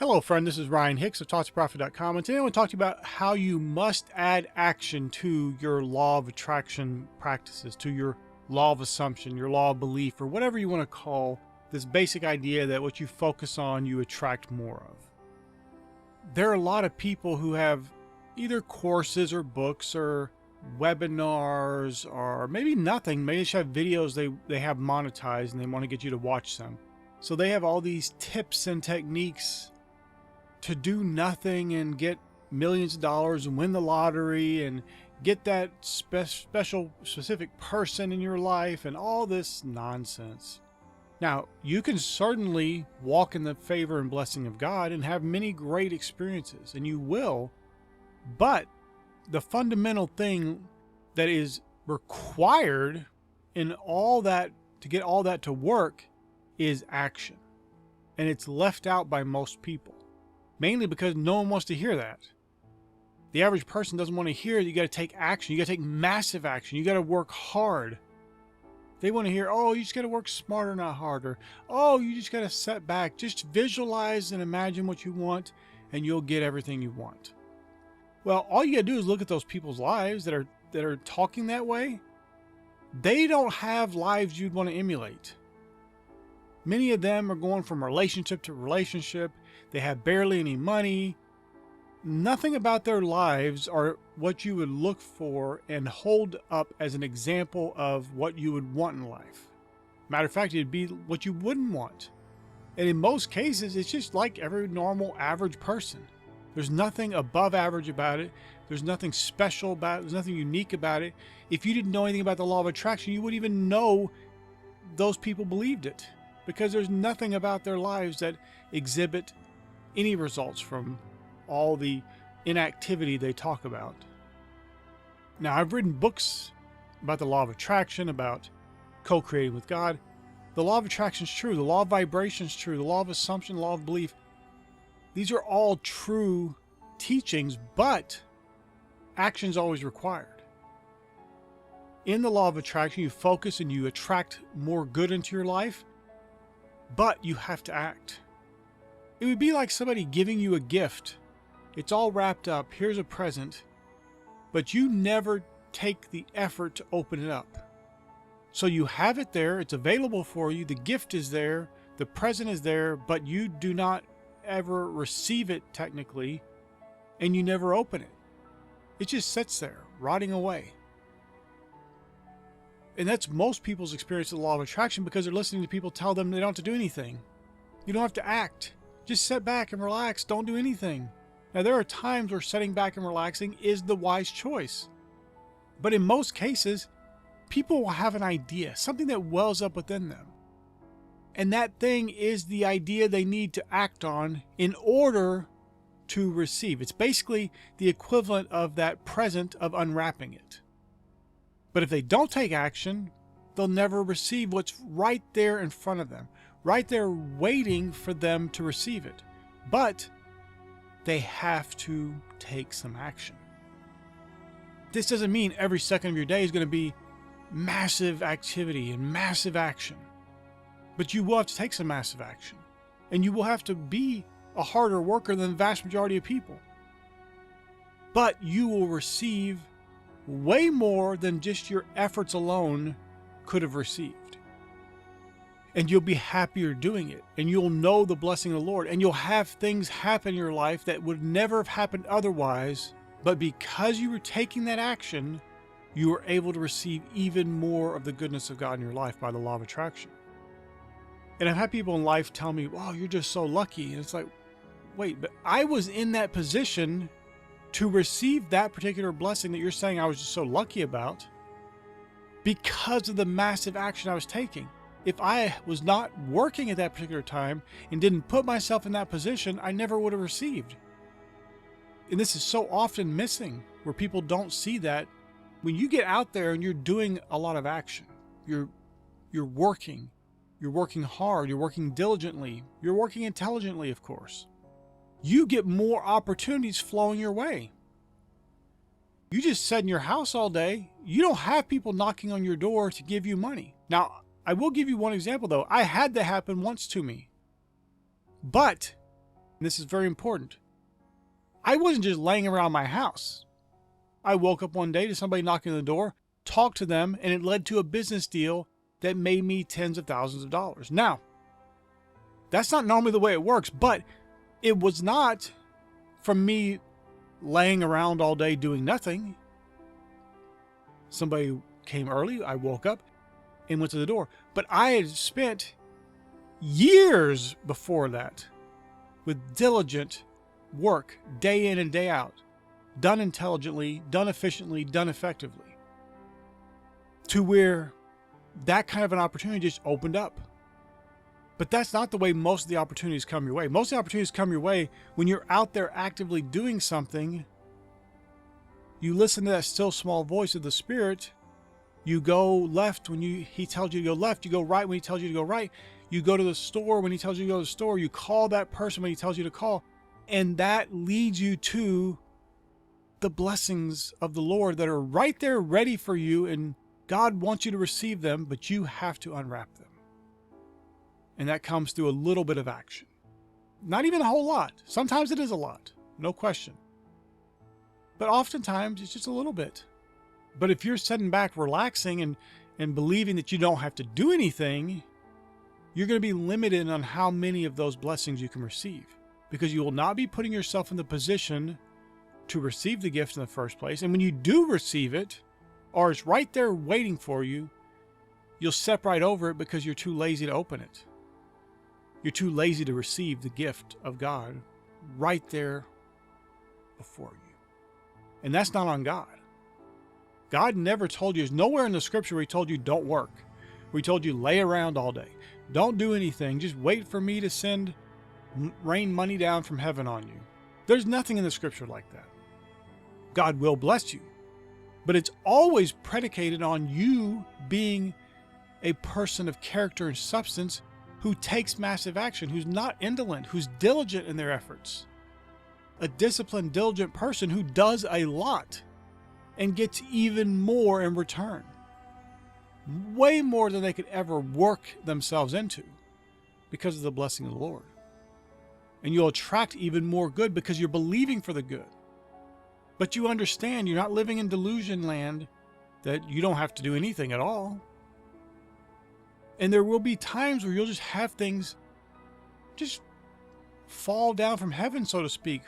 Hello friend, this is Ryan Hicks of TalkToProfit.com, and today I want to talk to you about how you must add action to your law of attraction practices, to your law of assumption, your law of belief, or whatever you want to call this basic idea that what you focus on, you attract more of. There are a lot of people who have either courses or books or webinars or maybe nothing. Maybe they just have videos they have monetized and they want to get you to watch them. So they have all these tips and techniques to do nothing and get millions of dollars and win the lottery and get that specific person in your life and all this nonsense. Now, you can certainly walk in the favor and blessing of God and have many great experiences, and you will, but the fundamental thing that is required in all that, to get all that to work, is action. And it's left out by most people. Mainly because no one wants to hear that. The average person doesn't want to hear that you got to take action. You got to take massive action. You got to work hard. They want to hear, oh, you just got to work smarter, not harder. Oh, you just got to set back. Just visualize and imagine what you want, and you'll get everything you want. Well, all you got to do is look at those people's lives that are talking that way. They don't have lives you'd want to emulate. Many of them are going from relationship to relationship. They have barely any money. Nothing about their lives are what you would look for and hold up as an example of what you would want in life. Matter of fact, it'd be what you wouldn't want. And in most cases, it's just like every normal average person. There's nothing above average about it. There's nothing special about it. There's nothing unique about it. If you didn't know anything about the law of attraction, you wouldn't even know those people believed it, because there's nothing about their lives that exhibit any results from all the inactivity they talk about. Now, I've written books about the law of attraction, about co-creating with God. The law of attraction is true. The law of vibration is true. The law of assumption, the law of belief. These are all true teachings, but action is always required. In the law of attraction, you focus and you attract more good into your life, but you have to act. It would be like somebody giving you a gift. It's all wrapped up. Here's a present. But you never take the effort to open it up. So you have it there. It's available for you. The gift is there. The present is there. But you do not ever receive it technically. And you never open it. It just sits there, rotting away. And that's most people's experience of the law of attraction, because they're listening to people tell them they don't have to do anything. You don't have to act. Just sit back and relax. Don't do anything. Now, there are times where sitting back and relaxing is the wise choice. But in most cases, people will have an idea, something that wells up within them. And that thing is the idea they need to act on in order to receive. It's basically the equivalent of that present of unwrapping it. But if they don't take action, they'll never receive what's right there in front of them, right there waiting for them to receive it. But they have to take some action. This doesn't mean every second of your day is going to be massive activity and massive action. But you will have to take some massive action. And you will have to be a harder worker than the vast majority of people. But you will receive way more than just your efforts alone could have received. And you'll be happier doing it. And you'll know the blessing of the Lord. And you'll have things happen in your life that would never have happened otherwise. But because you were taking that action, you were able to receive even more of the goodness of God in your life by the law of attraction. And I've had people in life tell me, wow, you're just so lucky. And it's like, wait, but I was in that position to receive that particular blessing that you're saying I was just so lucky about because of the massive action I was taking. If I was not working at that particular time and didn't put myself in that position, I never would have received. And this is so often missing, where people don't see that. When you get out there and you're doing a lot of action, you're working hard, you're working diligently, you're working intelligently, of course, you get more opportunities flowing your way. You just sit in your house all day. You don't have people knocking on your door to give you money. Now, I will give you one example though. I had that happen once to me. But And this is very important. I wasn't just laying around my house. I woke up one day to somebody knocking on the door, talked to them, and it led to a business deal that made me tens of thousands of dollars. Now, that's not normally the way it works, but it was not from me laying around all day doing nothing. Somebody came early, I woke up and went to the door. But I had spent years before that with diligent work, day in and day out, done intelligently, done efficiently, done effectively, to where that kind of an opportunity just opened up. But that's not the way most of the opportunities come your way. Most of the opportunities come your way when you're out there actively doing something. You listen to that still small voice of the Spirit. You go left when he tells you to go left. You go right when he tells you to go right. You go to the store when he tells you to go to the store. You call that person when he tells you to call. And that leads you to the blessings of the Lord that are right there ready for you. And God wants you to receive them, but you have to unwrap them. And that comes through a little bit of action. Not even a whole lot. Sometimes it is a lot, no question. But oftentimes it's just a little bit. But if you're sitting back relaxing and believing that you don't have to do anything, you're going to be limited on how many of those blessings you can receive, because you will not be putting yourself in the position to receive the gift in the first place. And when you do receive it, or it's right there waiting for you, you'll step right over it because you're too lazy to open it. You're too lazy to receive the gift of God right there before you. And that's not on God. God never told you, there's nowhere in the scripture where he told you don't work. Where he told you lay around all day. Don't do anything. Just wait for me to rain money down from heaven on you. There's nothing in the scripture like that. God will bless you. But it's always predicated on you being a person of character and substance who takes massive action, who's not indolent, who's diligent in their efforts. A disciplined, diligent person who does a lot and gets even more in return. Way more than they could ever work themselves into because of the blessing of the Lord. And you'll attract even more good because you're believing for the good. But you understand you're not living in delusion land, that you don't have to do anything at all. And there will be times where you'll just have things just fall down from heaven, so to speak.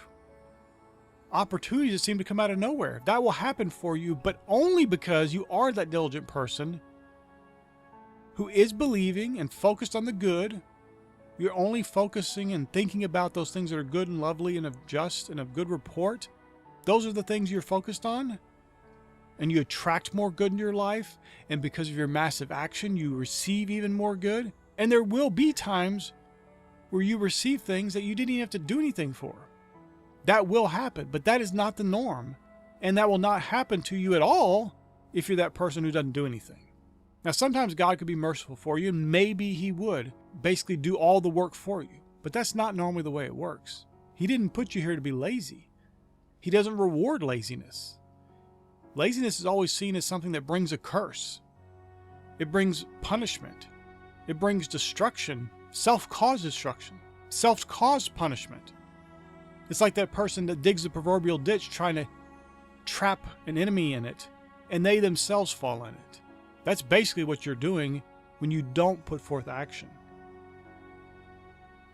Opportunities that seem to come out of nowhere. That will happen for you, but only because you are that diligent person who is believing and focused on the good. You're only focusing and thinking about those things that are good and lovely and of just and of good report. Those are the things you're focused on. And you attract more good in your life. And because of your massive action, you receive even more good. And there will be times where you receive things that you didn't even have to do anything for. That will happen, but that is not the norm. And that will not happen to you at all if you're that person who doesn't do anything. Now, sometimes God could be merciful for you, and maybe he would basically do all the work for you. But that's not normally the way it works. He didn't put you here to be lazy. He doesn't reward laziness. Laziness is always seen as something that brings a curse. It brings punishment. It brings destruction, self-caused destruction, self-caused punishment. It's like that person that digs the proverbial ditch trying to trap an enemy in it, and they themselves fall in it. That's basically what you're doing when you don't put forth action.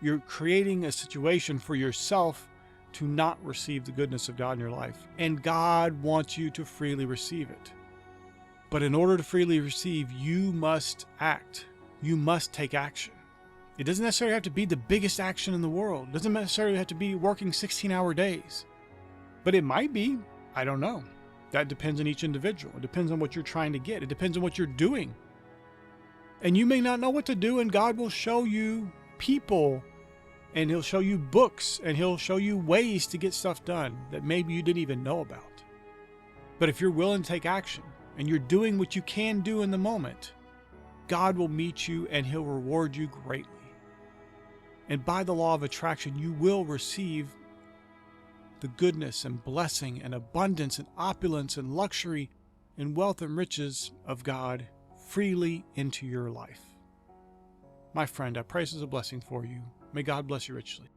You're creating a situation for yourself to not receive the goodness of God in your life. And God wants you to freely receive it. But in order to freely receive, you must act. You must take action. It doesn't necessarily have to be the biggest action in the world. It doesn't necessarily have to be working 16-hour days. But it might be. I don't know. That depends on each individual. It depends on what you're trying to get. It depends on what you're doing. And you may not know what to do, and God will show you people, and he'll show you books, and he'll show you ways to get stuff done that maybe you didn't even know about. But if you're willing to take action, and you're doing what you can do in the moment, God will meet you and he'll reward you greatly. And by the law of attraction, you will receive the goodness and blessing and abundance and opulence and luxury and wealth and riches of God freely into your life. My friend, I pray this is a blessing for you. May God bless you richly.